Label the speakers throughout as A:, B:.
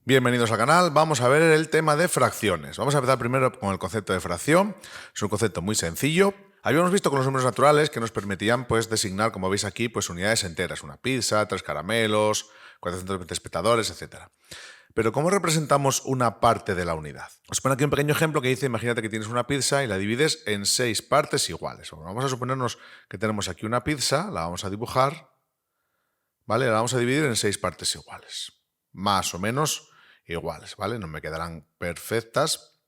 A: Bienvenidos al canal. Vamos a ver el tema de fracciones. Vamos a empezar primero con el concepto de fracción. Es un concepto muy sencillo. Habíamos visto con los números naturales que nos permitían designar, como veis aquí, unidades enteras. Una pizza, 3 caramelos, 420 espectadores, etc. Pero ¿cómo representamos una parte de la unidad? Os pongo aquí un pequeño ejemplo que dice, imagínate que tienes una pizza y la divides en 6 partes iguales. Bueno, vamos a suponernos que tenemos aquí una pizza, la vamos a dibujar, ¿vale? La vamos a dividir en 6 partes iguales. Más o menos iguales, ¿vale? No me quedarán perfectas,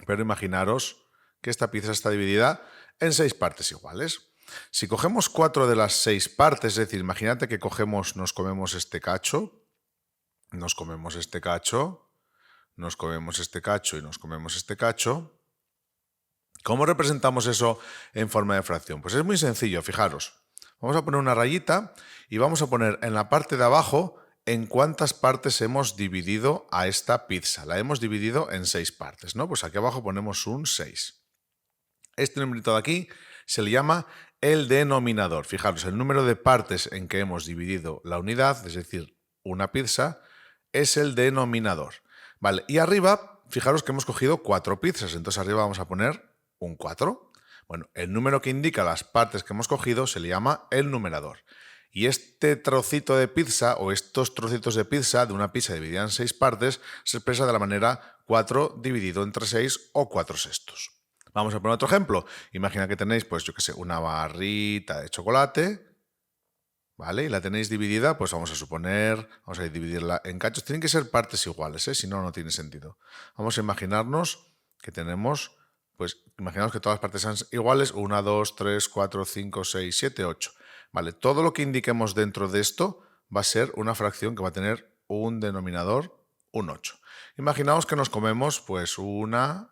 A: pero imaginaros que esta pieza está dividida en 6 partes iguales. Si cogemos 4 de las 6 partes, es decir, imagínate que nos comemos este cacho, nos comemos este cacho, nos comemos este cacho y nos comemos este cacho, ¿cómo representamos eso en forma de fracción? Pues es muy sencillo, fijaros. Vamos a poner una rayita y vamos a poner en la parte de abajo en cuántas partes hemos dividido a esta pizza. La hemos dividido en 6 partes, ¿no? Pues aquí abajo ponemos un 6. Este numerito de aquí se le llama el denominador. Fijaros, el número de partes en que hemos dividido la unidad, es decir, una pizza, es el denominador. Vale, y arriba, fijaros que hemos cogido 4 pizzas, entonces arriba vamos a poner un 4. Bueno, el número que indica las partes que hemos cogido se le llama el numerador. Y este trocito de pizza o estos trocitos de pizza de una pizza dividida en 6 partes se expresa de la manera 4 dividido entre 6 o 4 sextos. Vamos a poner otro ejemplo. Imagina que tenéis, yo qué sé, una barrita de chocolate, ¿vale? Y la tenéis dividida, vamos a dividirla en cachos. Tienen que ser partes iguales, ¿eh? Si no, no tiene sentido. Vamos a imaginarnos que tenemos, imaginaos que todas las partes sean iguales, 1, 2, 3, 4, 5, 6, 7, 8. Vale, todo lo que indiquemos dentro de esto va a ser una fracción que va a tener un denominador, un 8. Imaginaos que nos comemos, 1,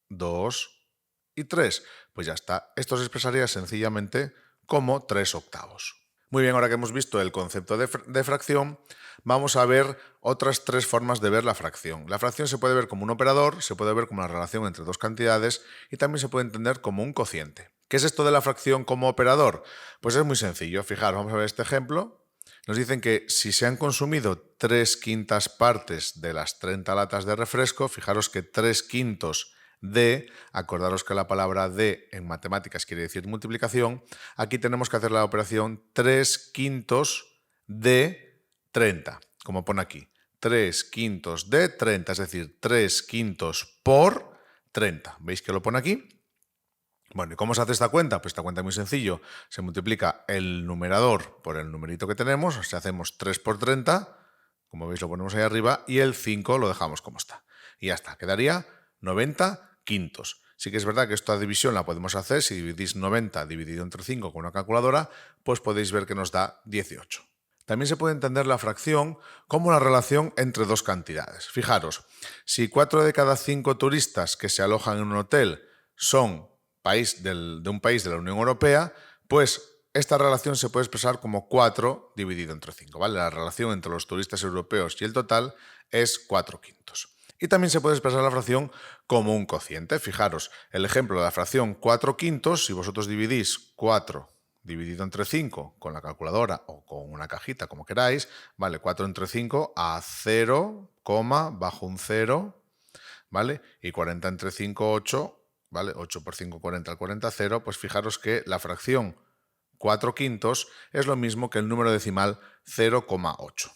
A: 2 y 3. Pues ya está. Esto se expresaría sencillamente como 3 octavos. Muy bien, ahora que hemos visto el concepto de fracción, vamos a ver otras 3 formas de ver la fracción. La fracción se puede ver como un operador, se puede ver como una relación entre dos cantidades y también se puede entender como un cociente. ¿Qué es esto de la fracción como operador? Pues es muy sencillo. Fijaros, vamos a ver este ejemplo. Nos dicen que si se han consumido 3/5 partes de las 30 latas de refresco, fijaros que 3/5 de, acordaros que la palabra de en matemáticas quiere decir multiplicación, aquí tenemos que hacer la operación 3/5 de 30, como pone aquí. 3/5 de 30, es decir, 3/5 por 30. ¿Veis que lo pone aquí? Bueno, ¿y cómo se hace esta cuenta? Pues esta cuenta es muy sencillo. Se multiplica el numerador por el numerito que tenemos, o sea, hacemos 3 por 30, como veis lo ponemos ahí arriba, y el 5 lo dejamos como está. Y ya está, quedaría 90 quintos. Sí que es verdad que esta división la podemos hacer, si dividís 90 dividido entre 5 con una calculadora, pues podéis ver que nos da 18. También se puede entender la fracción como la relación entre dos cantidades. Fijaros, si 4 de cada 5 turistas que se alojan en un hotel son de un país de la Unión Europea, pues esta relación se puede expresar como 4 dividido entre 5, ¿vale? La relación entre los turistas europeos y el total es 4/5. Y también se puede expresar la fracción como un cociente. Fijaros, el ejemplo de la fracción 4/5, si vosotros dividís 4 dividido entre 5 con la calculadora o con una cajita, como queráis, vale, 4 entre 5 a 0, bajo un 0, ¿vale? Y 40 entre 5, 8, ¿vale? 8 por 5, 40 al 40, 0, pues fijaros que la fracción 4/5 es lo mismo que el número decimal 0,8.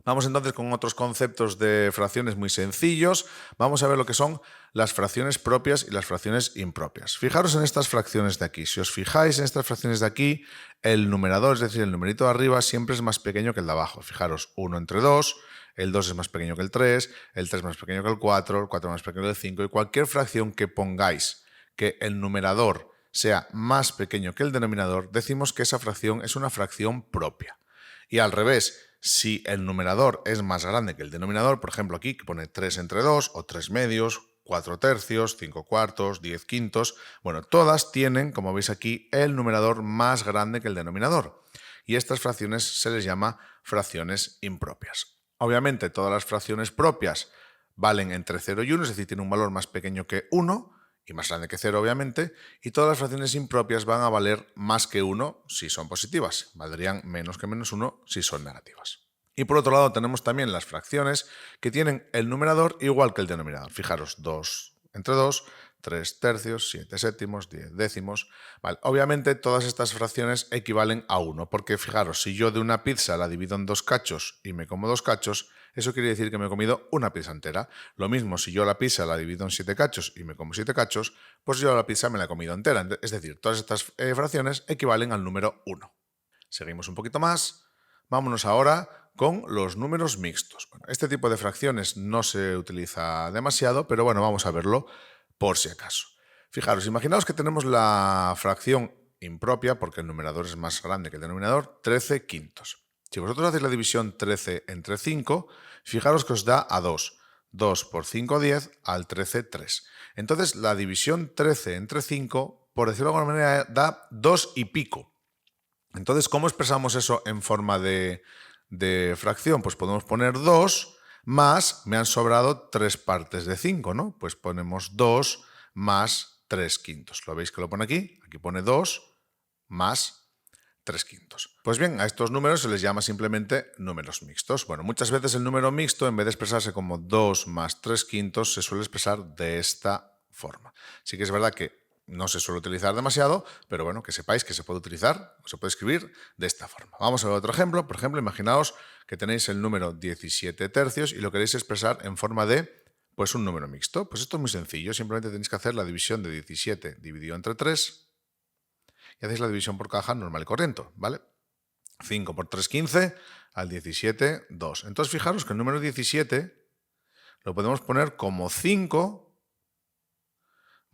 A: Vamos entonces con otros conceptos de fracciones muy sencillos. Vamos a ver lo que son las fracciones propias y las fracciones impropias. Fijaros en estas fracciones de aquí. Si os fijáis en estas fracciones de aquí, el numerador, es decir, el numerito de arriba, siempre es más pequeño que el de abajo. Fijaros, 1 entre 2, el 2 es más pequeño que el 3 es más pequeño que el 4 más pequeño que el 5, y cualquier fracción que pongáis que el numerador sea más pequeño que el denominador, decimos que esa fracción es una fracción propia. Y al revés, si el numerador es más grande que el denominador, por ejemplo aquí que pone 3 entre 2 o 3 medios, 4 tercios, 5 cuartos, 10 quintos, bueno, todas tienen, como veis aquí, el numerador más grande que el denominador. Y estas fracciones se les llama fracciones impropias. Obviamente todas las fracciones propias valen entre 0 y 1, es decir, tienen un valor más pequeño que 1, y más grande que 0, obviamente, y todas las fracciones impropias van a valer más que 1 si son positivas, valdrían menos que -1 si son negativas. Y por otro lado tenemos también las fracciones que tienen el numerador igual que el denominador. Fijaros, 2 entre 2, 3 tercios, 7 séptimos, 10 décimos. Vale, obviamente todas estas fracciones equivalen a 1, porque fijaros, si yo de una pizza la divido en 2 cachos y me como 2 cachos, eso quiere decir que me he comido una pizza entera. Lo mismo, si yo la pizza la divido en 7 cachos y me como 7 cachos, pues yo la pizza me la he comido entera. Es decir, todas estas fracciones equivalen al número 1. Seguimos un poquito más. Vámonos ahora con los números mixtos. Bueno, este tipo de fracciones no se utiliza demasiado, pero bueno, vamos a verlo por si acaso. Fijaros, imaginaos que tenemos la fracción impropia, porque el numerador es más grande que el denominador, 13 quintos. Si vosotros hacéis la división 13 entre 5, fijaros que os da a 2. 2 por 5, 10, al 13, 3. Entonces, la división 13 entre 5, por decirlo de alguna manera, da 2 y pico. Entonces, ¿cómo expresamos eso en forma de fracción? Pues podemos poner 2 más, me han sobrado 3 partes de 5, ¿no? Pues ponemos 2 más 3 quintos. ¿Lo veis que lo pone aquí? Aquí pone 2 más 3 quintos. Pues bien, a estos números se les llama simplemente números mixtos. Bueno, muchas veces el número mixto, en vez de expresarse como 2 más 3 quintos, se suele expresar de esta forma. Sí que es verdad que no se suele utilizar demasiado, pero bueno, que sepáis que se puede utilizar o se puede escribir de esta forma. Vamos a ver otro ejemplo. Por ejemplo, imaginaos que tenéis el número 17 tercios y lo queréis expresar en forma de pues un número mixto. Pues esto es muy sencillo. Simplemente tenéis que hacer la división de 17 dividido entre 3 y hacéis la división por caja normal y corriente, ¿vale? 5 por 3, 15, al 17, 2. Entonces fijaros que el número 17 lo podemos poner como 5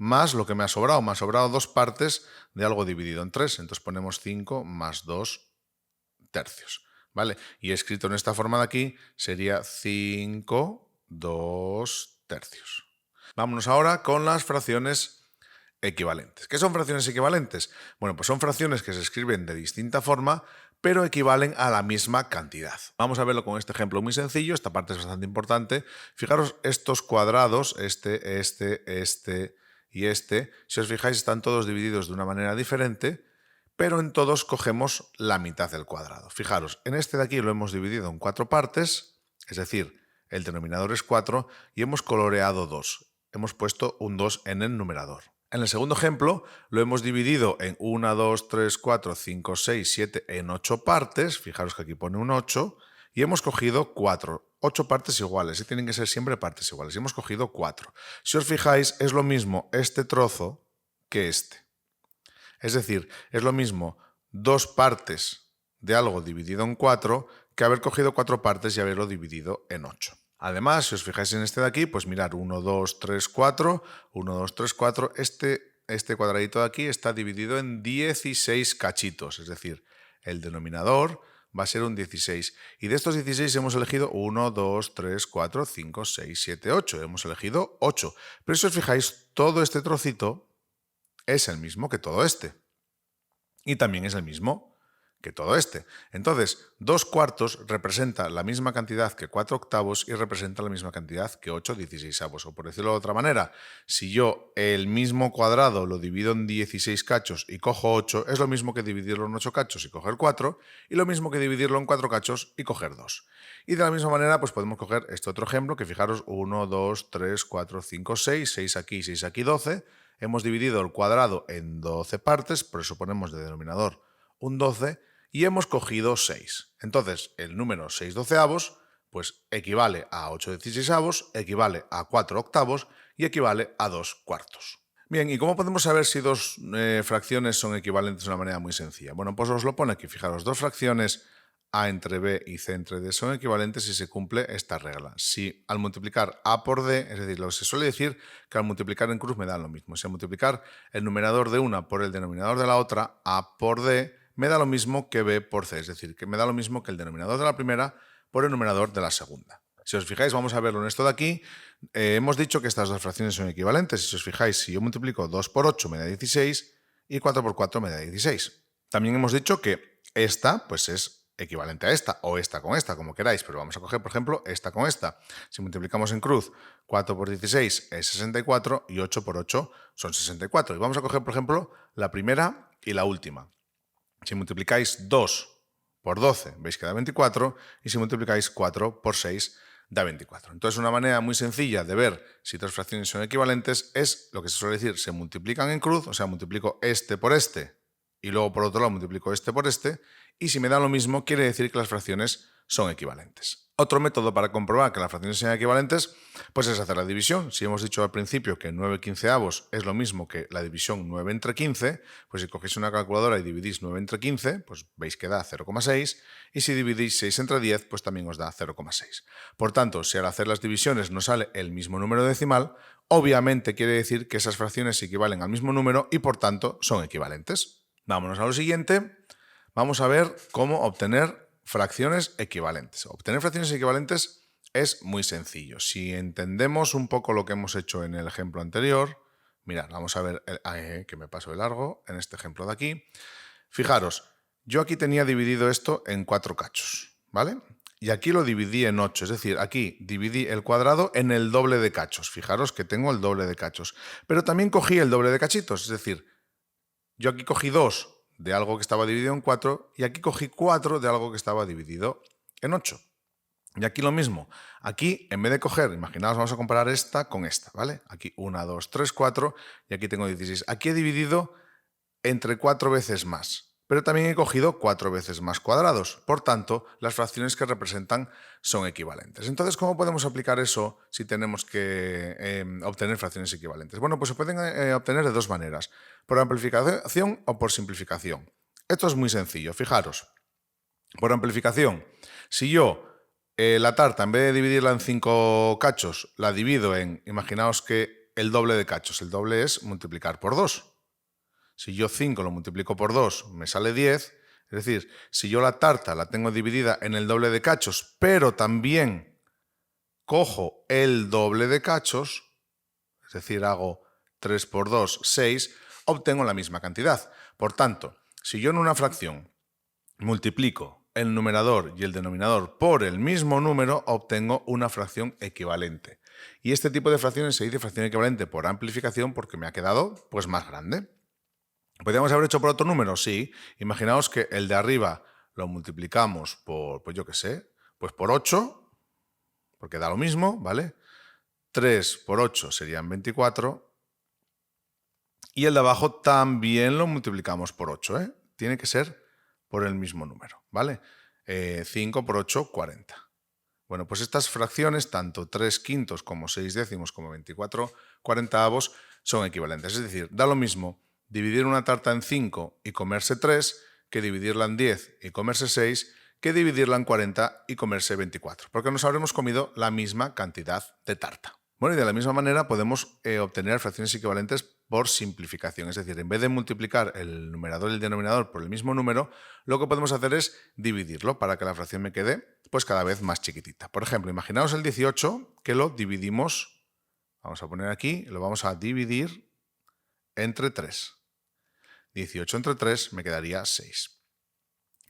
A: más lo que me ha sobrado. Me ha sobrado 2 partes de algo dividido en 3. Entonces ponemos 5 más 2 tercios. ¿Vale? Y escrito en esta forma de aquí sería 5, 2 tercios. Vámonos ahora con las fracciones equivalentes. ¿Qué son fracciones equivalentes? Bueno, pues son fracciones que se escriben de distinta forma, pero equivalen a la misma cantidad. Vamos a verlo con este ejemplo muy sencillo. Esta parte es bastante importante. Fijaros estos cuadrados, este y este, si os fijáis, están todos divididos de una manera diferente, pero en todos cogemos la mitad del cuadrado. Fijaros, en este de aquí lo hemos dividido en 4 partes, es decir, el denominador es 4 y hemos coloreado 2. Hemos puesto un 2 en el numerador. En el segundo ejemplo lo hemos dividido en 1, 2, 3, 4, 5, 6, 7, en 8 partes. Fijaros que aquí pone un 8 y hemos cogido 8 partes iguales, y tienen que ser siempre partes iguales. Y hemos cogido 4. Si os fijáis, es lo mismo este trozo que este. Es decir, es lo mismo 2 partes de algo dividido en 4 que haber cogido 4 partes y haberlo dividido en 8. Además, si os fijáis en este de aquí, pues mirar 1, 2, 3, 4, 1, 2, 3, 4, este cuadradito de aquí está dividido en 16 cachitos, es decir, el denominador va a ser un 16. Y de estos 16 hemos elegido 1, 2, 3, 4, 5, 6, 7, 8. Hemos elegido 8. Pero si os fijáis, todo este trocito es el mismo que todo este. Y también es el mismo que todo este. Entonces, 2 cuartos representa la misma cantidad que 4 octavos y representa la misma cantidad que 8 dieciseisavos. O por decirlo de otra manera, si yo el mismo cuadrado lo divido en 16 cachos y cojo 8, es lo mismo que dividirlo en 8 cachos y coger 4, y lo mismo que dividirlo en 4 cachos y coger 2. Y de la misma manera, pues podemos coger este otro ejemplo, que fijaros, 1, 2, 3, 4, 5, 6, 6 aquí, 6 aquí, 12. Hemos dividido el cuadrado en 12 partes, por eso ponemos de denominador un 12, y hemos cogido 6. Entonces, el número 6 doceavos pues equivale a 8 dieciseisavos, equivale a 4 octavos y equivale a 2 cuartos. Bien, ¿y cómo podemos saber si dos fracciones son equivalentes de una manera muy sencilla? Bueno, pues os lo pone aquí. Fijaros, dos fracciones A entre B y C entre D son equivalentes si se cumple esta regla. Si al multiplicar A por D, es decir, lo que se suele decir que al multiplicar en cruz me da lo mismo. Si al multiplicar el numerador de una por el denominador de la otra, A por D, me da lo mismo que B por C, es decir, que me da lo mismo que el denominador de la primera por el numerador de la segunda. Si os fijáis, vamos a verlo en esto de aquí. Hemos dicho que estas dos fracciones son equivalentes. Si os fijáis, si yo multiplico 2 por 8 me da 16 y 4 por 4 me da 16. También hemos dicho que esta pues es equivalente a esta, o esta con esta, como queráis, pero vamos a coger, por ejemplo, esta con esta. Si multiplicamos en cruz, 4 por 16 es 64 y 8 por 8 son 64. Y vamos a coger, por ejemplo, la primera y la última. Si multiplicáis 2 por 12, veis que da 24, y si multiplicáis 4 por 6, da 24. Entonces, una manera muy sencilla de ver si tres fracciones son equivalentes es lo que se suele decir, se multiplican en cruz, o sea, multiplico este por este, y luego por otro lado multiplico este por este, y si me da lo mismo, quiere decir que las fracciones son equivalentes. Otro método para comprobar que las fracciones sean equivalentes, pues es hacer la división. Si hemos dicho al principio que 9 quinceavos es lo mismo que la división 9 entre 15, pues si cogéis una calculadora y dividís 9 entre 15, pues veis que da 0,6, y si dividís 6 entre 10, pues también os da 0,6. Por tanto, si al hacer las divisiones nos sale el mismo número decimal, obviamente quiere decir que esas fracciones equivalen al mismo número y por tanto son equivalentes. Vámonos a lo siguiente. Vamos a ver cómo obtener fracciones equivalentes. Obtener fracciones equivalentes es muy sencillo. Si entendemos un poco lo que hemos hecho en el ejemplo anterior, mirad, vamos a ver que me paso de largo en este ejemplo de aquí. Fijaros, yo aquí tenía dividido esto en 4 cachos, ¿vale? Y aquí lo dividí en 8, es decir, aquí dividí el cuadrado en el doble de cachos. Fijaros que tengo el doble de cachos. Pero también cogí el doble de cachitos, es decir, yo aquí cogí 2 de algo que estaba dividido en 4 y aquí cogí 4 de algo que estaba dividido en 8. Y aquí lo mismo. Aquí, en vez de coger, imaginaos, vamos a comparar esta con esta, ¿vale? Aquí 1, 2, 3, 4 y aquí tengo 16. Aquí he dividido entre 4 veces más, pero también he cogido 4 veces más cuadrados. Por tanto, las fracciones que representan son equivalentes. Entonces, ¿cómo podemos aplicar eso si tenemos que obtener fracciones equivalentes? Bueno, pues se pueden obtener de dos maneras, por amplificación o por simplificación. Esto es muy sencillo, fijaros. Por amplificación, si yo la tarta, en vez de dividirla en 5 cachos, la divido en, imaginaos que el doble de cachos, el doble es multiplicar por 2. Si yo 5 lo multiplico por 2, me sale 10. Es decir, si yo la tarta la tengo dividida en el doble de cachos, pero también cojo el doble de cachos, es decir, hago 3 por 2, 6, obtengo la misma cantidad. Por tanto, si yo en una fracción multiplico el numerador y el denominador por el mismo número, obtengo una fracción equivalente. Y este tipo de fracciones se dice fracción equivalente por amplificación porque me ha quedado pues más grande. ¿Podríamos haber hecho por otro número? Sí. Imaginaos que el de arriba lo multiplicamos por, pues yo qué sé, pues por 8, porque da lo mismo, ¿vale? 3 por 8 serían 24. Y el de abajo también lo multiplicamos por 8, ¿eh? Tiene que ser por el mismo número, ¿vale? 5 por 8, 40. Bueno, pues estas fracciones, tanto 3 quintos como 6 décimos como 24 cuarentaavos, son equivalentes. Es decir, da lo mismo dividir una tarta en 5 y comerse 3 que dividirla en 10 y comerse 6 que dividirla en 40 y comerse 24, porque nos habremos comido la misma cantidad de tarta. Bueno, y de la misma manera podemos obtener fracciones equivalentes por simplificación, es decir, en vez de multiplicar el numerador y el denominador por el mismo número, lo que podemos hacer es dividirlo para que la fracción me quede pues cada vez más chiquitita. Por ejemplo, imaginaos el 18 que lo dividimos, vamos a poner aquí, lo vamos a dividir entre 3. 18 entre 3 me quedaría 6.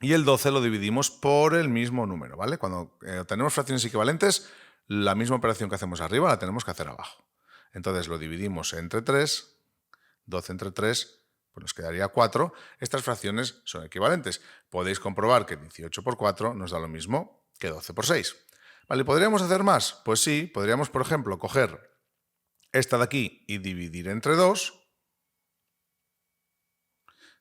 A: Y el 12 lo dividimos por el mismo número, ¿vale? Cuando obtenemos fracciones equivalentes, la misma operación que hacemos arriba la tenemos que hacer abajo. Entonces lo dividimos entre 3, 12 entre 3, pues nos quedaría 4. Estas fracciones son equivalentes. Podéis comprobar que 18 por 4 nos da lo mismo que 12 por 6. ¿Vale? ¿Podríamos hacer más? Pues sí, podríamos, por ejemplo, coger esta de aquí y dividir entre 2.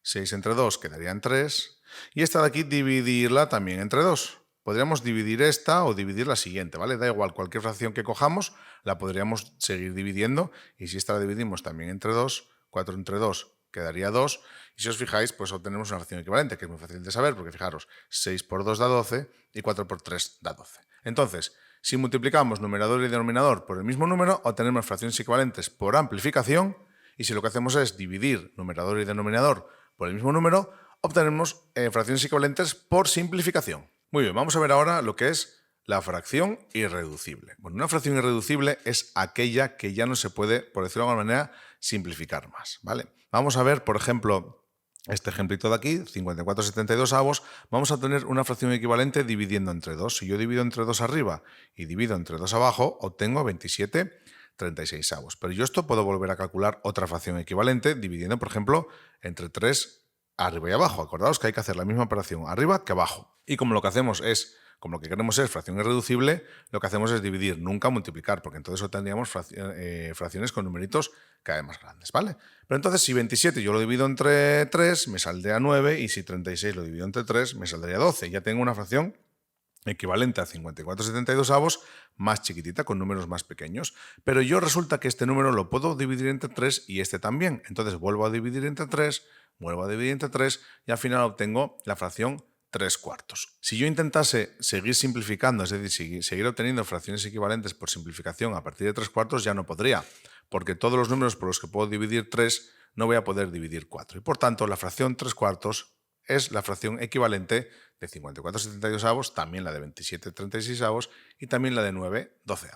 A: 6 entre 2 quedaría en 3. Y esta de aquí dividirla también entre 2. Podríamos dividir esta o dividir la siguiente, ¿vale? Da igual, cualquier fracción que cojamos la podríamos seguir dividiendo. Y si esta la dividimos también entre 2, 4 entre 2 quedaría 2. Y si os fijáis, pues obtenemos una fracción equivalente, que es muy fácil de saber, porque fijaros, 6 por 2 da 12 y 4 por 3 da 12. Entonces, si multiplicamos numerador y denominador por el mismo número, obtenemos fracciones equivalentes por amplificación. Y si lo que hacemos es dividir numerador y denominador por el mismo número, obtenemos fracciones equivalentes por simplificación. Muy bien, vamos a ver ahora lo que es la fracción irreducible. Bueno, una fracción irreducible es aquella que ya no se puede, por decirlo de alguna manera, simplificar más, ¿vale? Vamos a ver, por ejemplo, este ejemplito de aquí, 54/72, vamos a tener una fracción equivalente dividiendo entre 2. Si yo divido entre 2 arriba y divido entre 2 abajo, obtengo 27/36. Pero yo esto puedo volver a calcular otra fracción equivalente dividiendo, por ejemplo, entre 3 arriba y abajo. Acordaos que hay que hacer la misma operación arriba que abajo. Y como lo que hacemos es, como lo que queremos es fracción irreducible, lo que hacemos es dividir, nunca multiplicar, porque entonces obtendríamos fracciones con numeritos cada vez más grandes, ¿vale? Pero entonces si 27 yo lo divido entre 3, me saldría 9, y si 36 lo divido entre 3, me saldría 12. Ya tengo una fracción equivalente a 54/72 más chiquitita, con números más pequeños. Pero yo resulta que este número lo puedo dividir entre 3 y este también. Entonces vuelvo a dividir entre 3, vuelvo a dividir entre 3 y al final obtengo la fracción 3/4. Si yo intentase seguir simplificando, es decir, seguir obteniendo fracciones equivalentes por simplificación a partir de 3/4, ya no podría, porque todos los números por los que puedo dividir 3 no voy a poder dividir 4. Y por tanto, la fracción 3/4 es la fracción equivalente de 54/72, también la de 27/36 y también la de 9/12.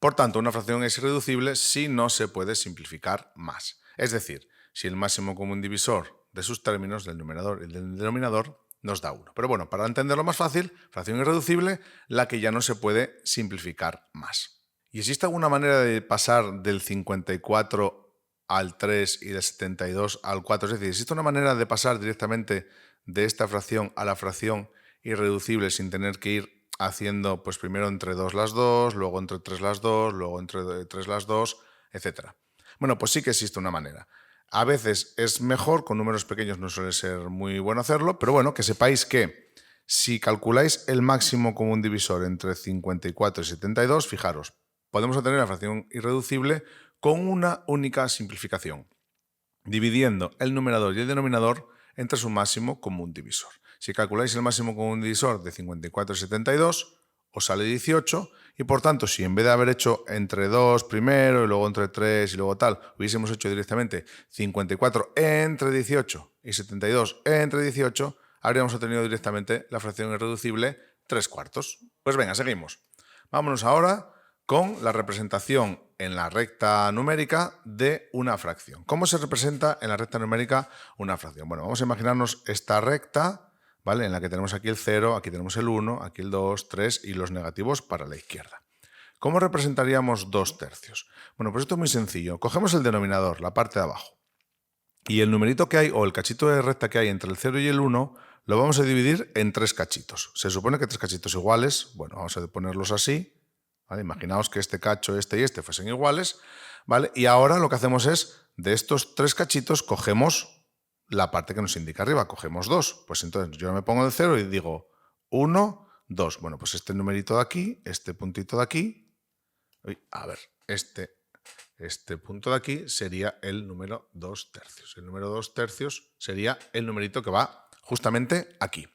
A: Por tanto, una fracción es irreducible si no se puede simplificar más. Es decir, si el máximo común divisor de sus términos, del numerador y del denominador, nos da 1. Pero bueno, para entenderlo más fácil, fracción irreducible, la que ya no se puede simplificar más. ¿Y existe alguna manera de pasar del 54 al 3 y del 72 al 4? Es decir, ¿existe una manera de pasar directamente de esta fracción a la fracción irreducible sin tener que ir haciendo, pues primero entre 2 las 2, luego entre 3 las 2, luego entre 3 las 2, etcétera? Bueno, pues sí que existe una manera. A veces es mejor, con números pequeños no suele ser muy bueno hacerlo, pero bueno, que sepáis que si calculáis el máximo común divisor entre 54 y 72, fijaros, podemos obtener la fracción irreducible con una única simplificación, dividiendo el numerador y el denominador entre su máximo común divisor. Si calculáis el máximo común divisor de 54 y 72, os sale 18, y por tanto, si en vez de haber hecho entre 2 primero y luego entre 3 y luego tal, hubiésemos hecho directamente 54 entre 18 y 72 entre 18, habríamos obtenido directamente la fracción irreducible 3/4. Pues venga, seguimos. Vámonos ahora con la representación en la recta numérica de una fracción. ¿Cómo se representa en la recta numérica una fracción? Bueno, vamos a imaginarnos esta recta, ¿vale? En la que tenemos aquí el 0, aquí tenemos el 1, aquí el 2, 3 y los negativos para la izquierda. ¿Cómo representaríamos 2/3? Bueno, pues esto es muy sencillo. Cogemos el denominador, la parte de abajo, y el numerito que hay, o el cachito de recta que hay entre el 0 y el 1, lo vamos a dividir en 3 cachitos. Se supone que 3 cachitos iguales, bueno, vamos a ponerlos así, ¿vale? Imaginaos que este cacho, este y este fuesen iguales, ¿vale? Y ahora lo que hacemos es, de estos 3 cachitos, cogemos la parte que nos indica arriba, cogemos 2. Pues entonces yo me pongo el 0 y digo 1, 2. Bueno, pues este numerito de aquí, este puntito de aquí, a ver, este punto de aquí sería el número 2/3. El número 2/3 sería el numerito que va justamente aquí.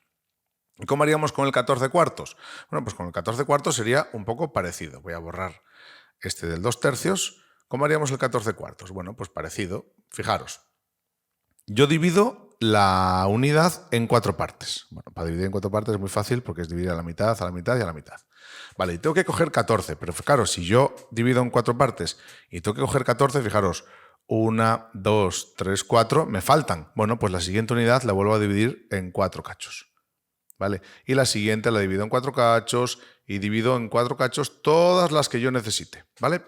A: ¿Y cómo haríamos con el 14/4? Bueno, pues con el 14/4 sería un poco parecido. Voy a borrar este del 2/3. ¿Cómo haríamos el 14/4? Bueno, pues parecido. Fijaros, yo divido la unidad en 4 partes. Bueno, para dividir en 4 partes es muy fácil porque es dividir a la mitad, a la mitad y a la mitad. Vale, y tengo que coger 14, pero fijaros, si yo divido en 4 partes y tengo que coger 14, fijaros, 1, 2, 3, 4, me faltan. Bueno, pues la siguiente unidad la vuelvo a dividir en 4 cachos. ¿Vale? Y la siguiente la divido en 4 cachos y divido en 4 cachos todas las que yo necesite, ¿vale?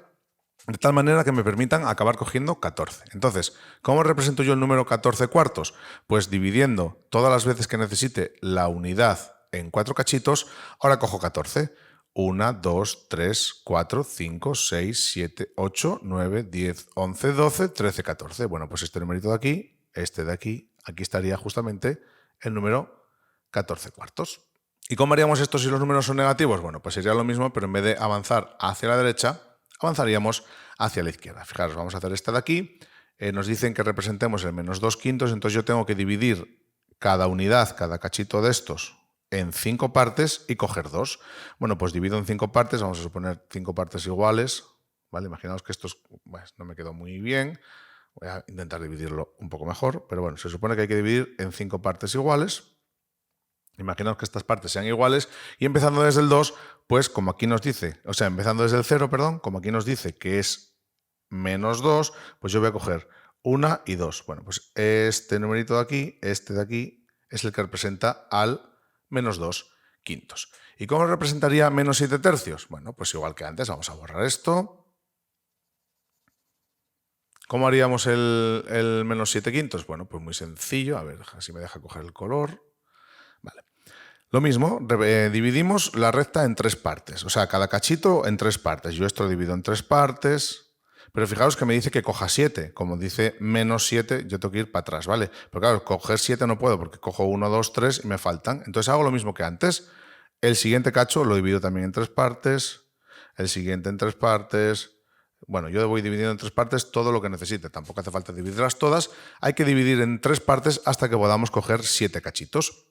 A: De tal manera que me permitan acabar cogiendo 14. Entonces, ¿cómo represento yo el número 14/4? Pues dividiendo todas las veces que necesite la unidad en 4 cachitos, ahora cojo 14. 1, 2, 3, 4, 5, 6, 7, 8, 9, 10, 11, 12, 13, 14. Bueno, pues este numerito de aquí, este de aquí estaría justamente el número 14/4. ¿Y cómo haríamos esto si los números son negativos? Bueno, pues sería lo mismo, pero en vez de avanzar hacia la derecha, avanzaríamos hacia la izquierda. Fijaros, vamos a hacer esta de aquí. Nos dicen que representemos el -2/5, entonces yo tengo que dividir cada unidad, cada cachito de estos, en 5 partes y coger 2. Bueno, pues divido en 5 partes, vamos a suponer 5 partes iguales, ¿vale? Imaginaos que esto no me quedó muy bien. Voy a intentar dividirlo un poco mejor, pero bueno, se supone que hay que dividir en 5 partes iguales. Imaginaos que estas partes sean iguales y empezando desde el 2, pues como aquí nos dice, o sea, empezando desde el 0, perdón, como aquí nos dice que es -2, pues yo voy a coger 1 y 2. Bueno, pues este numerito de aquí, este de aquí, es el que representa al -2/5. ¿Y cómo representaría -7/3? Bueno, pues igual que antes, vamos a borrar esto. ¿Cómo haríamos el menos 7 quintos? Bueno, pues muy sencillo. A ver, así me deja coger el color. Vale. Lo mismo, dividimos la recta en 3 partes. O sea, cada cachito en 3 partes. Yo esto lo divido en 3 partes. Pero fijaos que me dice que coja 7. Como dice menos 7, yo tengo que ir para atrás, ¿vale? Pero claro, coger 7 no puedo porque cojo 1, 2, 3 y me faltan. Entonces hago lo mismo que antes. El siguiente cacho lo divido también en 3 partes. El siguiente en 3 partes. Bueno, yo voy dividiendo en 3 partes todo lo que necesite. Tampoco hace falta dividirlas todas. Hay que dividir en 3 partes hasta que podamos coger 7 cachitos.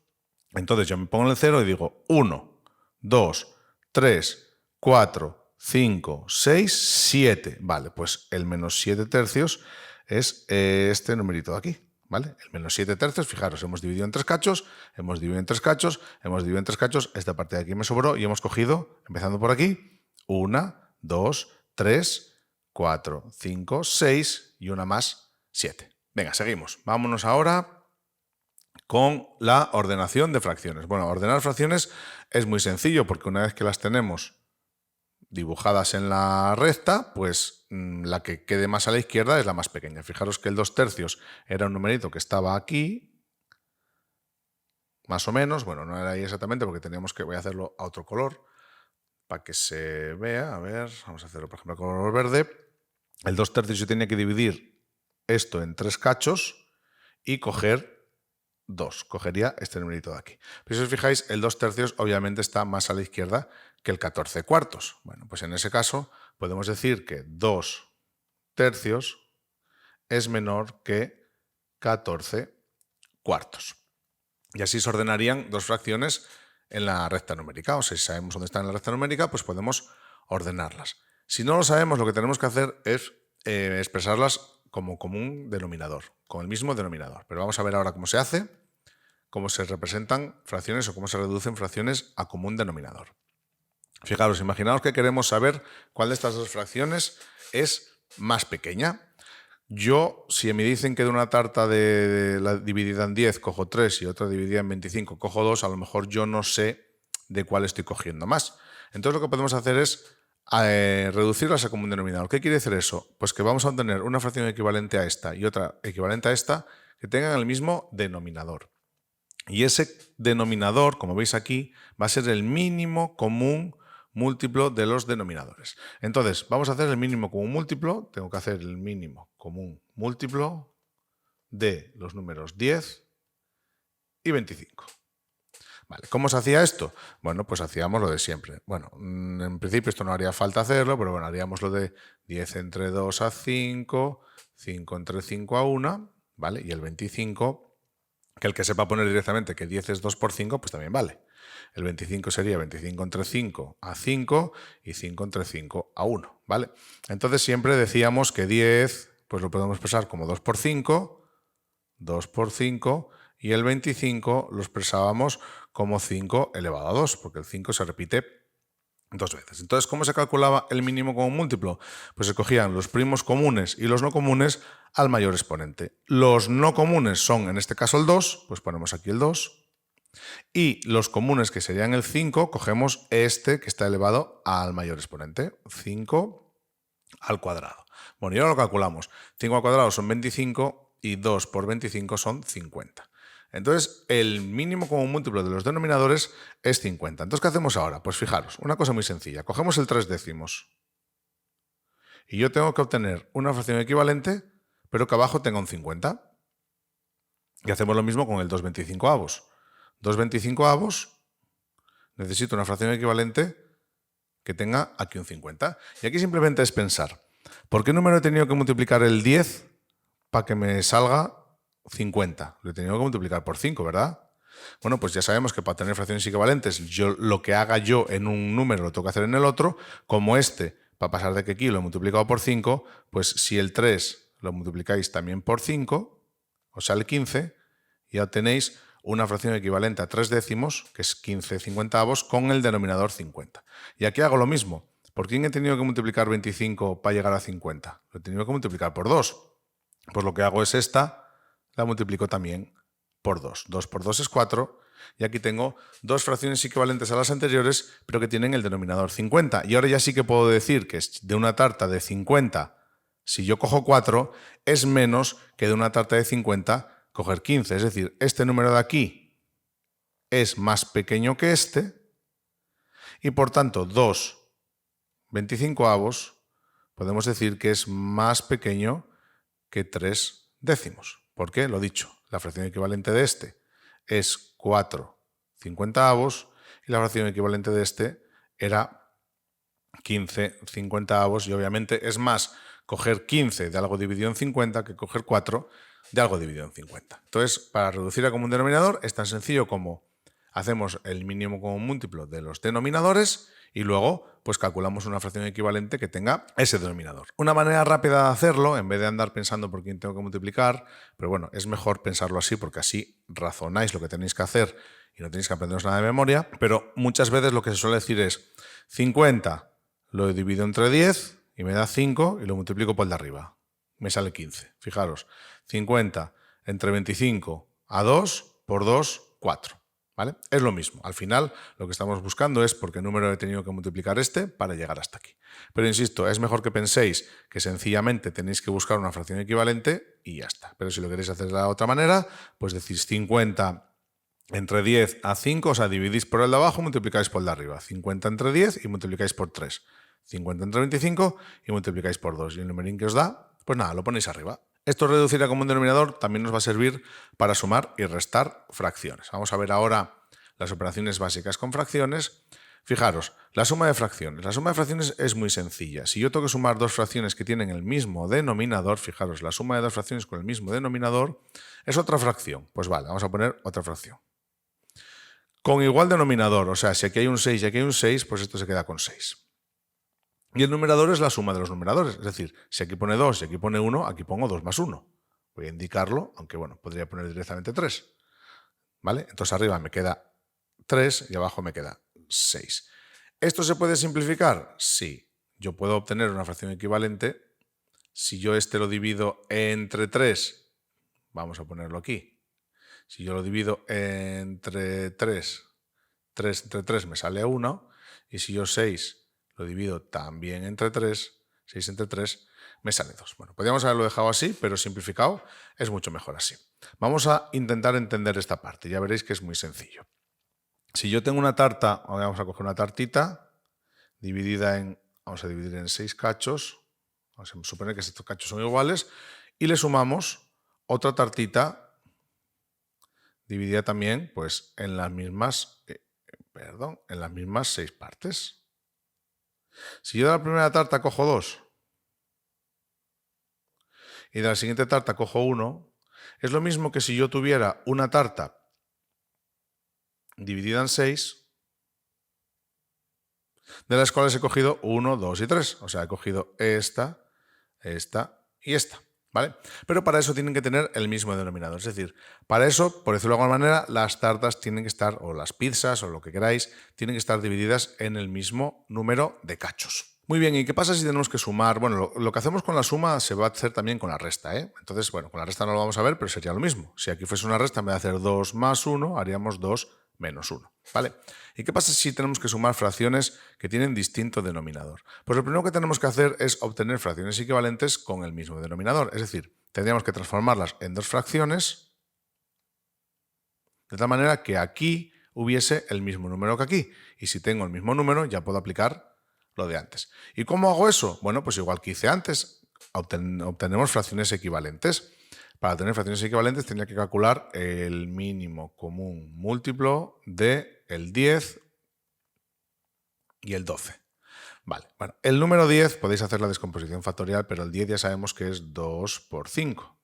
A: Entonces yo me pongo en el 0 y digo 1, 2, 3, 4, 5, 6, 7. Vale, pues el menos 7 tercios es este numerito de aquí. ¿Vale? El menos 7 tercios, fijaros, hemos dividido en 3 cachos, hemos dividido en 3 cachos, hemos dividido en 3 cachos, esta parte de aquí me sobró y hemos cogido, empezando por aquí, 1, 2, 3, 4, 5, 6 y una más, 7. Venga, seguimos. Vámonos ahora con la ordenación de fracciones. Bueno, ordenar fracciones es muy sencillo porque una vez que las tenemos dibujadas en la recta, pues la que quede más a la izquierda es la más pequeña. Fijaros que el 2 tercios era un numerito que estaba aquí, más o menos. Bueno, no era ahí exactamente porque teníamos que, voy a hacerlo a otro color para que se vea. A ver, vamos a hacerlo por ejemplo a color verde. El 2 tercios yo tenía que dividir esto en 3 cachos y coger 2. Cogería este numerito de aquí. Pero si os fijáis, el 2 tercios obviamente está más a la izquierda que el 14 cuartos. Bueno, pues en ese caso podemos decir que 2 tercios es menor que 14 cuartos. Y así se ordenarían dos fracciones en la recta numérica. O sea, si sabemos dónde están en la recta numérica, pues podemos ordenarlas. Si no lo sabemos, lo que tenemos que hacer es expresarlas como común denominador, con el mismo denominador. Pero vamos a ver ahora cómo se hace, cómo se representan fracciones o cómo se reducen fracciones a común denominador. Fijaros, imaginaos que queremos saber cuál de estas dos fracciones es más pequeña. Yo, si me dicen que de una tarta dividida en 10 cojo 3 y otra dividida en 25 cojo 2, a lo mejor yo no sé de cuál estoy cogiendo más. Entonces lo que podemos hacer es reducirlas a común denominador. ¿Qué quiere decir eso? Pues que vamos a obtener una fracción equivalente a esta y otra equivalente a esta que tengan el mismo denominador. Y ese denominador, como veis aquí, va a ser el mínimo común múltiplo de los denominadores. Entonces, vamos a hacer el mínimo común múltiplo. Tengo que hacer el mínimo común múltiplo de los números 10 y 25. Vale, ¿cómo se hacía esto? Bueno, pues hacíamos lo de siempre. Bueno, en principio esto no haría falta hacerlo, pero bueno, haríamos lo de 10 entre 2 a 5, 5 entre 5 a 1, ¿vale? Y el 25, que el que sepa poner directamente que 10 es 2 por 5, pues también vale. El 25 sería 25 entre 5 a 5 y 5 entre 5 a 1, ¿vale? Entonces siempre decíamos que 10, pues lo podemos expresar como 2 por 5, 2 por 5, y el 25 lo expresábamos como 5 elevado a 2, porque el 5 se repite 2 veces. Entonces, ¿cómo se calculaba el mínimo común múltiplo? Pues se cogían los primos comunes y los no comunes al mayor exponente. Los no comunes son, en este caso, el 2, pues ponemos aquí el 2. Y los comunes, que serían el 5, cogemos este que está elevado al mayor exponente, 5 al cuadrado. Bueno, y ahora lo calculamos. 5 al cuadrado son 25 y 2 por 25 son 50. Entonces, el mínimo común múltiplo de los denominadores es 50. Entonces, ¿qué hacemos ahora? Pues fijaros, una cosa muy sencilla. Cogemos el 3 décimos y yo tengo que obtener una fracción equivalente, pero que abajo tenga un 50. Y hacemos lo mismo con el 2/25avos. 2/25avos, necesito una fracción equivalente que tenga aquí un 50. Y aquí simplemente es pensar, ¿por qué número he tenido que multiplicar el 10 para que me salga 50? Lo he tenido que multiplicar por 5, ¿verdad? Bueno, pues ya sabemos que para tener fracciones equivalentes, lo que haga yo en un número lo tengo que hacer en el otro. Como para pasar de que aquí lo he multiplicado por 5, pues si el 3 lo multiplicáis también por 5, os sale 15, y ya tenéis una fracción equivalente a 3 décimos, que es 15/50avos, con el denominador 50. Y aquí hago lo mismo. ¿Por quién he tenido que multiplicar 25 para llegar a 50? Lo he tenido que multiplicar por 2. Pues lo que hago es esta, la multiplico también por 2. 2 por 2 es 4. Y aquí tengo dos fracciones equivalentes a las anteriores, pero que tienen el denominador 50. Y ahora ya sí que puedo decir que de una tarta de 50 Si yo cojo 4, es menos que de una tarta de 50 coger 15. Es decir, este número de aquí es más pequeño que este y por tanto 2/25 podemos decir que es más pequeño que 3 décimos. ¿Por qué? Lo dicho, la fracción equivalente de este es 4/50 y la fracción equivalente de este era 15/50 y obviamente es más coger 15 de algo dividido en 50 que coger 4 de algo dividido en 50. Entonces, para reducir a común denominador es tan sencillo como hacemos el mínimo común múltiplo de los denominadores y luego pues calculamos una fracción equivalente que tenga ese denominador. Una manera rápida de hacerlo, en vez de andar pensando por quién tengo que multiplicar, pero bueno, es mejor pensarlo así porque así razonáis lo que tenéis que hacer y no tenéis que aprenderos nada de memoria, pero muchas veces lo que se suele decir es 50 lo divido entre 10 y me da 5 y lo multiplico por el de arriba. Me sale 15. Fijaros, 50 entre 25 a 2 por 2, 4. ¿Vale? Es lo mismo. Al final lo que estamos buscando es por qué número he tenido que multiplicar este para llegar hasta aquí. Pero insisto, es mejor que penséis que sencillamente tenéis que buscar una fracción equivalente y ya está. Pero si lo queréis hacer de la otra manera, pues decís 50 entre 10 a 5, o sea, dividís por el de abajo, multiplicáis por el de arriba. 50 entre 10 y multiplicáis por 3. 50 entre 25 y multiplicáis por 2. Y el numerín que os da, pues nada, lo ponéis arriba. Esto reducir a común denominador también nos va a servir para sumar y restar fracciones. Vamos a ver ahora las operaciones básicas con fracciones. Fijaros, la suma de fracciones. La suma de fracciones es muy sencilla. Si yo tengo que sumar dos fracciones que tienen el mismo denominador, fijaros, la suma de dos fracciones con el mismo denominador es otra fracción. Pues vale, vamos a poner otra fracción. Con igual denominador, o sea, si aquí hay un 6 y aquí hay un 6, pues esto se queda con 6. Y el numerador es la suma de los numeradores. Es decir, si aquí pone 2 y aquí pone 1, aquí pongo 2 más 1. Voy a indicarlo, aunque bueno, podría poner directamente 3. ¿Vale? Entonces arriba me queda 3 y abajo me queda 6. ¿Esto se puede simplificar? Sí. Yo puedo obtener una fracción equivalente. Si yo este lo divido entre 3, vamos a ponerlo aquí. Si yo lo divido entre 3, 3 entre 3 me sale 1. Y si yo 6 lo divido también entre 3, 6 entre 3, me sale 2. Bueno, podríamos haberlo dejado así, pero simplificado es mucho mejor así. Vamos a intentar entender esta parte, ya veréis que es muy sencillo. Si yo tengo una tarta, vamos a coger una tartita, dividida en, vamos a dividir en 6 cachos, vamos a suponer que estos cachos son iguales, y le sumamos otra tartita dividida también pues, en las mismas 6 partes. Si yo de la primera tarta cojo 2 y de la siguiente tarta cojo 1, es lo mismo que si yo tuviera una tarta dividida en 6, de las cuales he cogido 1, 2 y 3. O sea, he cogido esta, esta y esta. ¿Vale? Pero para eso tienen que tener el mismo denominador. Es decir, para eso, por decirlo de alguna manera, las tartas tienen que estar, o las pizzas, o lo que queráis, tienen que estar divididas en el mismo número de cachos. Muy bien, ¿y qué pasa si tenemos que sumar? Bueno, lo que hacemos con la suma se va a hacer también con la resta, ¿eh? Entonces, bueno, con la resta no lo vamos a ver, pero sería lo mismo. Si aquí fuese una resta, en vez de hacer 2 más 1, haríamos 2 menos 1. ¿Vale? ¿Y qué pasa si tenemos que sumar fracciones que tienen distinto denominador? Pues lo primero que tenemos que hacer es obtener fracciones equivalentes con el mismo denominador. Es decir, tendríamos que transformarlas en dos fracciones de tal manera que aquí hubiese el mismo número que aquí. Y si tengo el mismo número, ya puedo aplicar lo de antes. ¿Y cómo hago eso? Bueno, pues igual que hice antes, obtenemos fracciones equivalentes. Para tener fracciones equivalentes tendría que calcular el mínimo común múltiplo de el 10 y el 12. Vale, bueno, el número 10 podéis hacer la descomposición factorial, pero el 10 ya sabemos que es 2 por 5.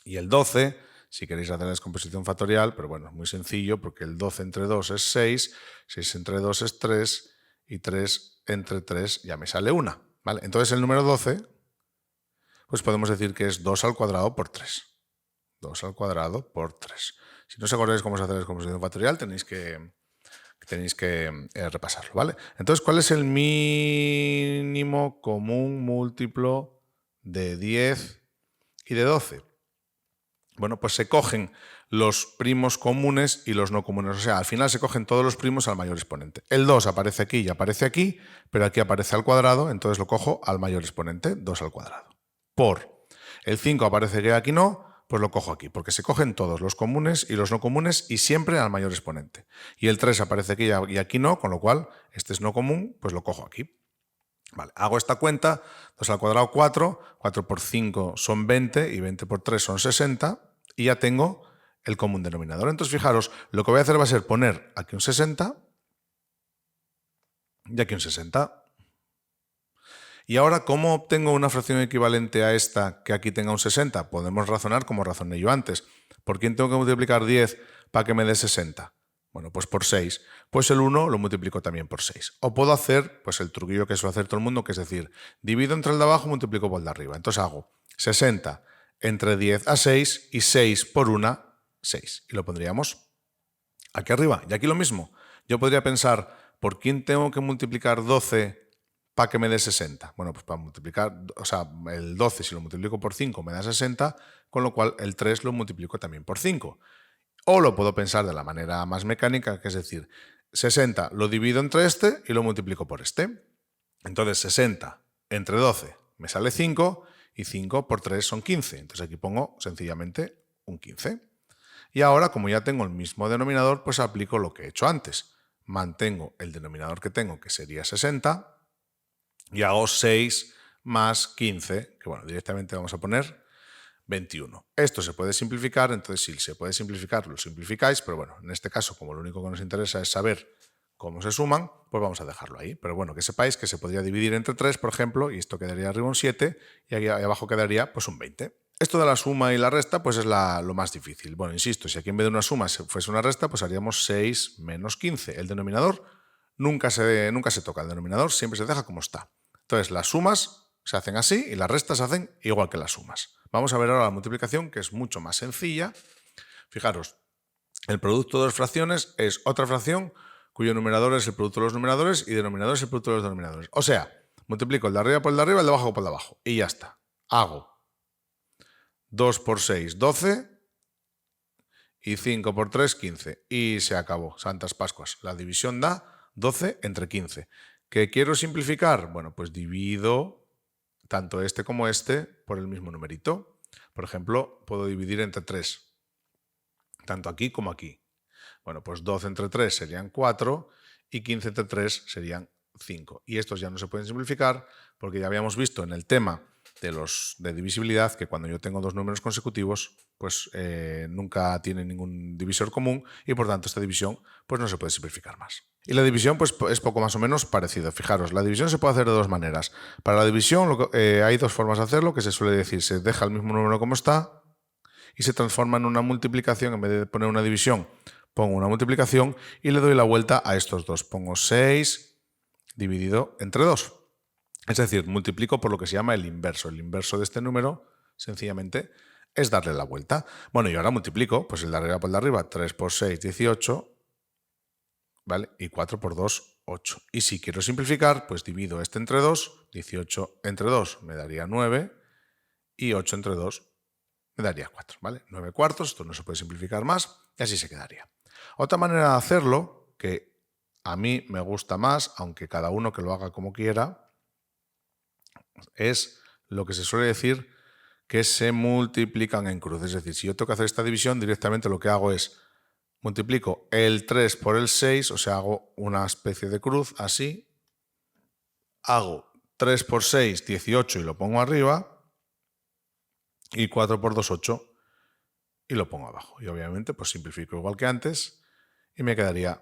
A: Y el 12, si queréis hacer la descomposición factorial, pero bueno, es muy sencillo porque el 12 entre 2 es 6, 6 entre 2 es 3 y 3 entre 3 ya me sale 1. ¿Vale? Entonces el número 12, pues podemos decir que es 2 al cuadrado por 3. 2 al cuadrado por 3. Si no os acordáis cómo se hace la descomposición factorial, tenéis que repasarlo, ¿vale? Entonces, ¿cuál es el mínimo común múltiplo de 10 y de 12? Bueno, pues se cogen los primos comunes y los no comunes. O sea, al final se cogen todos los primos al mayor exponente. El 2 aparece aquí y aparece aquí, pero aquí aparece al cuadrado, entonces lo cojo al mayor exponente, 2 al cuadrado. por el 5 aparece que aquí no, pues lo cojo aquí, porque se cogen todos los comunes y los no comunes y siempre al mayor exponente. Y el 3 aparece aquí y aquí no, con lo cual este es no común, pues lo cojo aquí. Vale, hago esta cuenta, 2 al cuadrado 4, 4 por 5 son 20 y 20 por 3 son 60 y ya tengo el común denominador. Entonces fijaros, lo que voy a hacer va a ser poner aquí un 60 y aquí un 60. Y ahora, ¿cómo obtengo una fracción equivalente a esta que aquí tenga un 60? Podemos razonar como razoné yo antes. ¿Por quién tengo que multiplicar 10 para que me dé 60? Bueno, pues por 6. Pues el 1 lo multiplico también por 6. O puedo hacer pues el truquillo que suele hacer todo el mundo, que es decir, divido entre el de abajo, multiplico por el de arriba. Entonces hago 60 entre 10 a 6 y 6 por 1, 6. Y lo pondríamos aquí arriba. Y aquí lo mismo. Yo podría pensar, ¿por quién tengo que multiplicar 12 para que me dé 60? Bueno, pues para multiplicar, o sea, el 12 si lo multiplico por 5 me da 60, con lo cual el 3 lo multiplico también por 5. O lo puedo pensar de la manera más mecánica, que es decir, 60 lo divido entre este y lo multiplico por este. Entonces 60 entre 12 me sale 5 y 5 por 3 son 15. Entonces aquí pongo sencillamente un 15. Y ahora, como ya tengo el mismo denominador, pues aplico lo que he hecho antes. Mantengo el denominador que tengo, que sería 60, y hago 6 más 15, que bueno, directamente vamos a poner 21. Esto se puede simplificar, entonces si se puede simplificar, lo simplificáis, pero bueno, en este caso, como lo único que nos interesa es saber cómo se suman, pues vamos a dejarlo ahí. Pero bueno, que sepáis que se podría dividir entre 3, por ejemplo, y esto quedaría arriba un 7, y aquí abajo quedaría pues un 20. Esto de la suma y la resta pues es lo más difícil. Bueno, insisto, si aquí en vez de una suma fuese una resta, pues haríamos 6 menos 15. El denominador nunca se toca, el denominador siempre se deja como está. Entonces las sumas se hacen así y las restas se hacen igual que las sumas. Vamos a ver ahora la multiplicación, que es mucho más sencilla. Fijaros, el producto de dos fracciones es otra fracción cuyo numerador es el producto de los numeradores y denominador es el producto de los denominadores. O sea, multiplico el de arriba por el de arriba, el de abajo por el de abajo. Y ya está. Hago 2 por 6, 12 y 5 por 3, 15. Y se acabó. Santas Pascuas. La división da 12 entre 15. ¿Qué quiero simplificar? Bueno, pues divido tanto este como este por el mismo numerito. Por ejemplo, puedo dividir entre 3. Tanto aquí como aquí. Bueno, pues 12 entre 3 serían 4 y 15 entre 3 serían 5. Y estos ya no se pueden simplificar porque ya habíamos visto en el tema de divisibilidad que cuando yo tengo dos números consecutivos, pues nunca tienen ningún divisor común y por tanto esta división pues no se puede simplificar más. Y la división pues es poco más o menos parecido. Fijaros, la división se puede hacer de dos maneras. Para la división hay dos formas de hacerlo, que se suele decir, se deja el mismo número como está y se transforma en una multiplicación. En vez de poner una división, pongo una multiplicación y le doy la vuelta a estos dos. Pongo 6 dividido entre 2. Es decir, multiplico por lo que se llama el inverso. El inverso de este número, sencillamente, es darle la vuelta. Bueno, y ahora multiplico, pues el de arriba por el de arriba, 3 por 6, 18, ¿vale? Y 4 por 2, 8. Y si quiero simplificar, pues divido este entre 2, 18 entre 2 me daría 9 y 8 entre 2 me daría 4, ¿vale? 9 cuartos, esto no se puede simplificar más y así se quedaría. Otra manera de hacerlo, que a mí me gusta más, aunque cada uno que lo haga como quiera, es lo que se suele decir que se multiplican en cruz. Es decir, si yo tengo que hacer esta división, directamente lo que hago es multiplico el 3 por el 6, o sea, hago una especie de cruz así, hago 3 por 6, 18 y lo pongo arriba, y 4 por 2, 8 y lo pongo abajo. Y obviamente pues simplifico igual que antes y me quedaría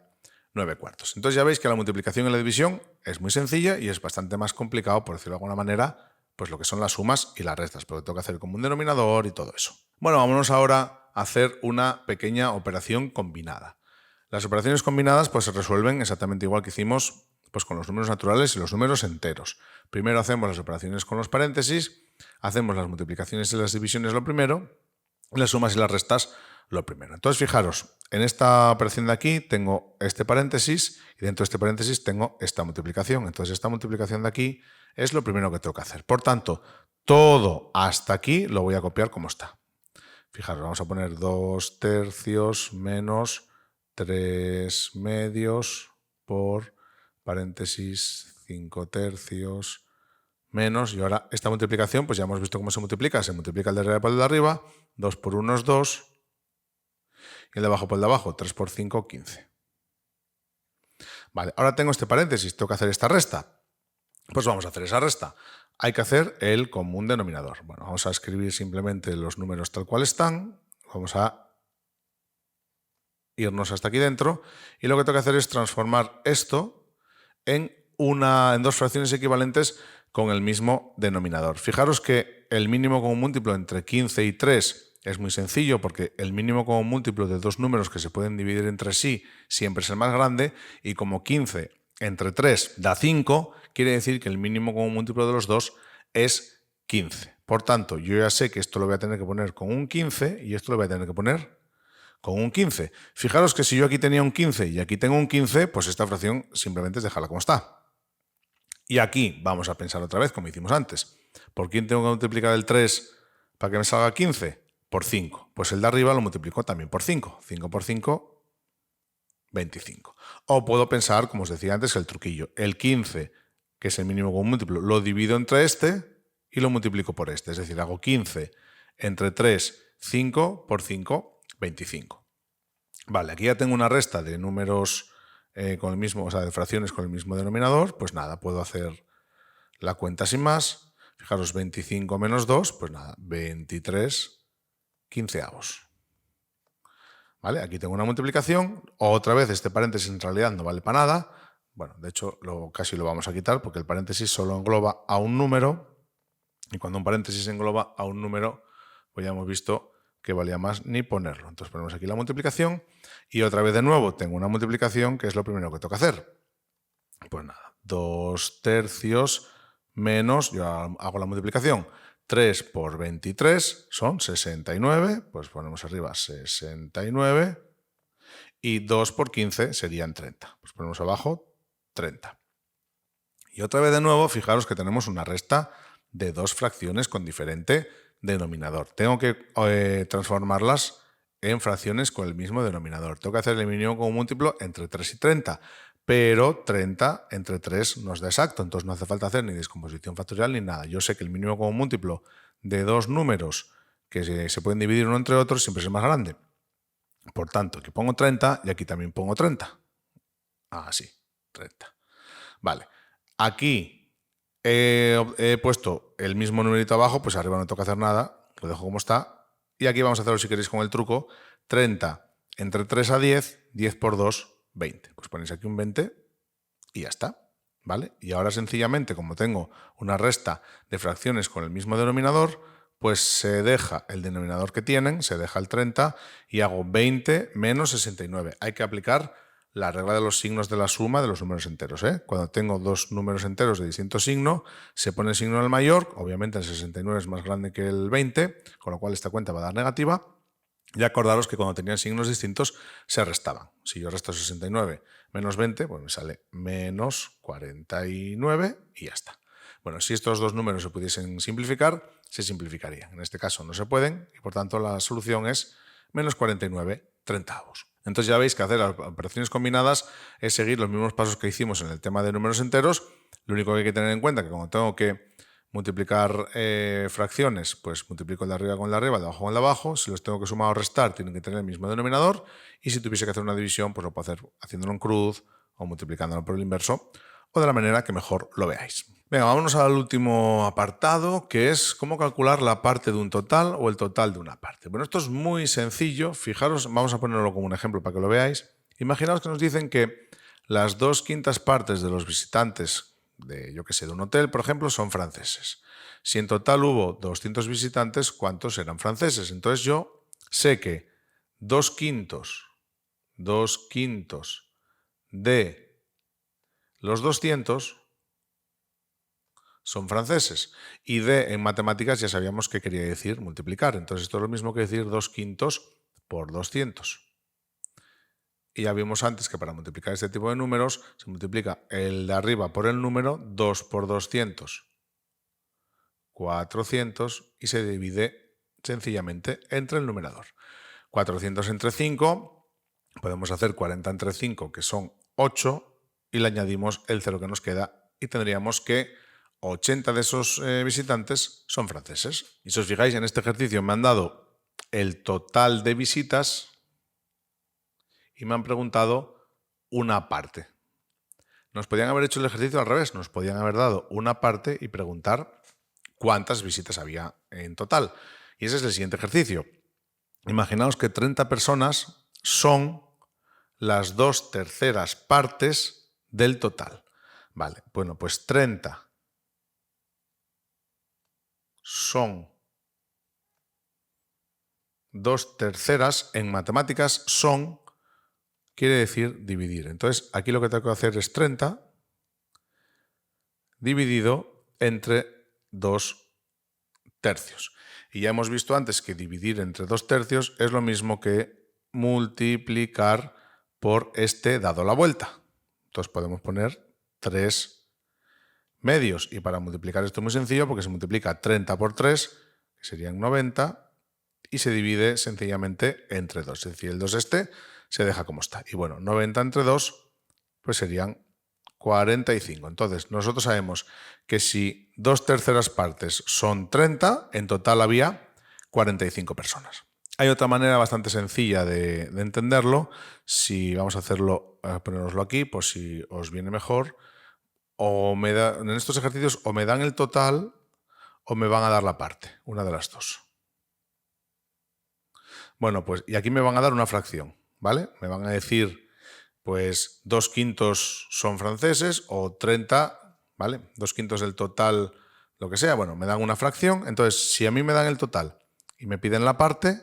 A: 9 cuartos. Entonces ya veis que la multiplicación y la división es muy sencilla y es bastante más complicado, por decirlo de alguna manera, pues lo que son las sumas y las restas, porque tengo que hacer como un denominador y todo eso. Bueno, vámonos ahora a hacer una pequeña operación combinada. Las operaciones combinadas pues se resuelven exactamente igual que hicimos pues con los números naturales y los números enteros. Primero hacemos las operaciones con los paréntesis, hacemos las multiplicaciones y las divisiones lo primero, y las sumas y las restas lo primero. Entonces, fijaros, en esta operación de aquí tengo este paréntesis y dentro de este paréntesis tengo esta multiplicación. Entonces, esta multiplicación de aquí es lo primero que tengo que hacer. Por tanto, todo hasta aquí lo voy a copiar como está. Fijaros, vamos a poner 2 tercios menos 3 medios por paréntesis 5 tercios menos, y ahora esta multiplicación, pues ya hemos visto cómo se multiplica el de arriba por el de arriba, 2 por 1 es 2, y el de abajo por el de abajo, 3 por 5, 15. Vale, ahora tengo este paréntesis, tengo que hacer esta resta. Pues vamos a hacer esa resta. Hay que hacer el común denominador. Bueno, vamos a escribir simplemente los números tal cual están. Vamos a irnos hasta aquí dentro. Y lo que tengo que hacer es transformar esto en dos fracciones equivalentes con el mismo denominador. Fijaros que el mínimo común múltiplo entre 15 y 3 es muy sencillo porque el mínimo común múltiplo de dos números que se pueden dividir entre sí siempre es el más grande, y como 15 entre 3 da 5, quiere decir que el mínimo común múltiplo de los dos es 15. Por tanto, yo ya sé que esto lo voy a tener que poner con un 15 y esto lo voy a tener que poner con un 15. Fijaros que si yo aquí tenía un 15 y aquí tengo un 15, pues esta fracción simplemente es dejarla como está. Y aquí vamos a pensar otra vez como hicimos antes. ¿Por quién tengo que multiplicar el 3 para que me salga 15? Por 5. Pues el de arriba lo multiplico también por 5. 5 por 5, 25. O puedo pensar, como os decía antes, el truquillo. El 15, que es el mínimo común múltiplo, lo divido entre este y lo multiplico por este. Es decir, hago 15 entre 3, 5 por 5, 25. Vale, aquí ya tengo una resta de números con el mismo, o sea, de fracciones con el mismo denominador. Pues nada, puedo hacer la cuenta sin más. Fijaros, 25 menos 2, pues nada, 23 quinceavos. ¿Vale? Aquí tengo una multiplicación. Otra vez este paréntesis en realidad no vale para nada. Bueno, de hecho casi lo vamos a quitar porque el paréntesis solo engloba a un número, y cuando un paréntesis engloba a un número, pues ya hemos visto que valía más ni ponerlo. Entonces ponemos aquí la multiplicación y otra vez de nuevo tengo una multiplicación, que es lo primero que tengo que hacer. Pues nada, 2 tercios menos, yo hago la multiplicación, 3 por 23 son 69, pues ponemos arriba 69, y 2 por 15 serían 30. Pues ponemos abajo 30. Y otra vez de nuevo, fijaros que tenemos una resta de dos fracciones con diferente denominador. Tengo que transformarlas en fracciones con el mismo denominador. Tengo que hacer el mínimo común múltiplo entre 3 y 30, pero 30 entre 3 no es da exacto, entonces no hace falta hacer ni descomposición factorial ni nada. Yo sé que el mínimo común múltiplo de dos números que se pueden dividir uno entre otros siempre es el más grande. Por tanto, aquí pongo 30 y aquí también pongo 30. Sí, 30. Vale. Aquí he puesto el mismo numerito abajo, pues arriba no tengo que hacer nada, lo dejo como está. Y aquí vamos a hacerlo, si queréis, con el truco. 30 entre 3 a 10, 10 por 2, 20. Pues ponéis aquí un 20 y ya está. ¿Vale? Y ahora sencillamente, como tengo una resta de fracciones con el mismo denominador, pues se deja el denominador que tienen, se deja el 30 y hago 20 menos 69. Hay que aplicar la regla de los signos de la suma de los números enteros. Cuando tengo dos números enteros de distinto signo, se pone el signo del mayor. Obviamente el 69 es más grande que el 20, con lo cual esta cuenta va a dar negativa. Y acordaros que cuando tenían signos distintos se restaban. Si yo resto 69 menos 20, pues me sale menos 49 y ya está. Bueno, si estos dos números se pudiesen simplificar, se simplificarían. En este caso no se pueden y por tanto la solución es menos 49 treintavos. Entonces ya veis que hacer las operaciones combinadas es seguir los mismos pasos que hicimos en el tema de números enteros. Lo único que hay que tener en cuenta es que cuando tengo que multiplicar fracciones, pues multiplico el de arriba con el de arriba, el de abajo con el de abajo. Si los tengo que sumar o restar, tienen que tener el mismo denominador. Y si tuviese que hacer una división, pues lo puedo hacer haciéndolo en cruz o multiplicándolo por el inverso, o de la manera que mejor lo veáis. Venga, vámonos al último apartado, que es cómo calcular la parte de un total o el total de una parte. Bueno, esto es muy sencillo. Fijaros, vamos a ponerlo como un ejemplo para que lo veáis. Imaginaos que nos dicen que las 2/5 partes de los visitantes de, yo que sé, de un hotel, por ejemplo, son franceses. Si en total hubo 200 visitantes, ¿cuántos eran franceses? Entonces yo sé que 2/5 de los 200 son franceses. Y de en matemáticas ya sabíamos qué quería decir multiplicar. Entonces esto es lo mismo que decir 2/5 por 200. Y ya vimos antes que para multiplicar este tipo de números se multiplica el de arriba por el número, 2 por 200, 400, y se divide sencillamente entre el numerador. 400 entre 5, podemos hacer 40 entre 5, que son 8, y le añadimos el 0 que nos queda y tendríamos que 80 de esos visitantes son franceses. Y si os fijáis, en este ejercicio me han dado el total de visitas y me han preguntado una parte. Nos podían haber hecho el ejercicio al revés, nos podían haber dado una parte y preguntar cuántas visitas había en total. Y ese es el siguiente ejercicio. Imaginaos que 30 personas son las 2/3 partes del total. Vale, bueno, pues 30 son 2/3, en matemáticas son, quiere decir dividir. Entonces, aquí lo que tengo que hacer es 30 dividido entre 2/3. Y ya hemos visto antes que dividir entre 2/3 es lo mismo que multiplicar por este dado la vuelta. Entonces podemos poner 3 medios. Y para multiplicar esto es muy sencillo porque se multiplica 30 por 3, que serían 90, y se divide sencillamente entre 2. Es decir, el 2 se deja como está. Y bueno, 90 entre 2 pues serían 45. Entonces, nosotros sabemos que si 2/3 partes son 30, en total había 45 personas. Hay otra manera bastante sencilla de entenderlo. Si vamos a hacerlo, poneroslo aquí, pues si os viene mejor, en estos ejercicios o me dan el total o me van a dar la parte, una de las dos. Bueno, pues y aquí me van a dar una fracción, ¿vale? Me van a decir, pues 2/5 son franceses o 30, ¿vale? 2/5 del total, lo que sea. Bueno, me dan una fracción. Entonces, si a mí me dan el total y me piden la parte,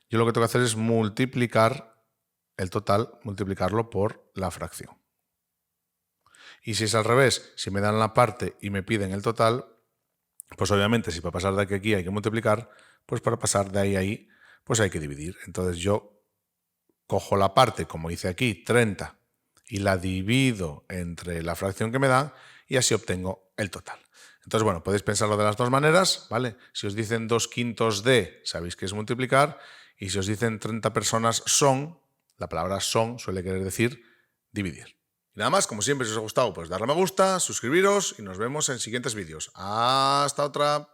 A: yo lo que tengo que hacer es multiplicar el total, multiplicarlo por la fracción. Y si es al revés, si me dan la parte y me piden el total, pues obviamente si para pasar de aquí a aquí hay que multiplicar, pues para pasar de ahí a ahí, pues hay que dividir. Entonces yo cojo la parte, como hice aquí, 30, y la divido entre la fracción que me dan y así obtengo el total. Entonces, bueno, podéis pensarlo de las dos maneras, ¿vale? Si os dicen 2/5 de, sabéis que es multiplicar, y si os dicen 30 personas son, la palabra son suele querer decir dividir. Y nada más, como siempre, si os ha gustado, pues darle a me gusta, suscribiros y nos vemos en siguientes vídeos. ¡Hasta otra!